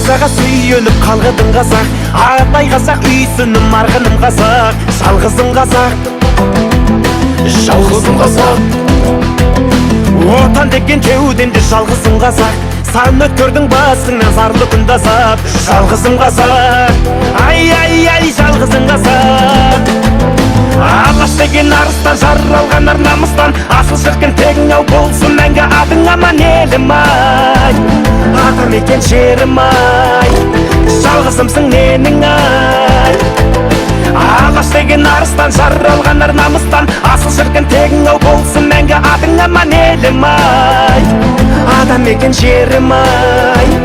найзаға сүйеніп қалғыдың қазақ, атай қазақ, үйсінім арғыным қазақ. Жалғызым қазақ, жалғызым қазақ, отан деген кеудемде жалғызым қазақ. Сан өткөрдің басыңнан зарлы күн дазап. Жалғызым қазақ, ай ай ай, жалғызым қазақ. Алаш деген арыстан, жаралған ар намыстан, асыл шіркін тегің ау болсын мәңгі адың аман елім ай. Атам екен жерім ай, жалғызымсың менің ай. Алаш деген арыстан, жаралған ар намыстан, асыл шіркін тегің ау болсын мәңгі адың аман елім ай. Адам екен жерім ай,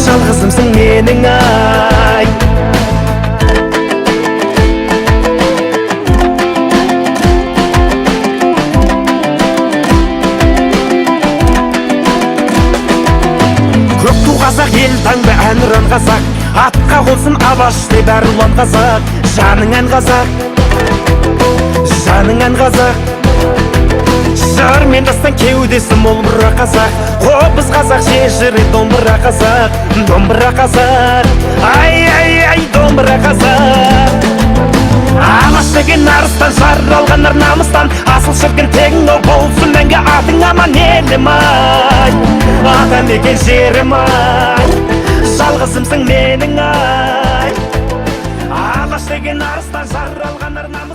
жалғызымсың менің ай. Көк ту қазақ, ел таңба әнұран қазақ, атқа қонсын Алаш деп әр ұлан қазақ. Жаның ән қазақ, жаның ән қазақ, жар мен дастан кеудесі мол мұра қазақ. Қобыз қазақ, жежірі домбыра қазақ, домбыра қазақ, ай ай ай, домбыра қазақ. Алаш деген арыстан, жаралған ар намыстан, асыл шіркін тегің ау болсын мәңгі атың аман елім ай. Атам екен жерім ай, жалғызымсың менің ай. Алаш деген арыстан, жаралған ар намыстан.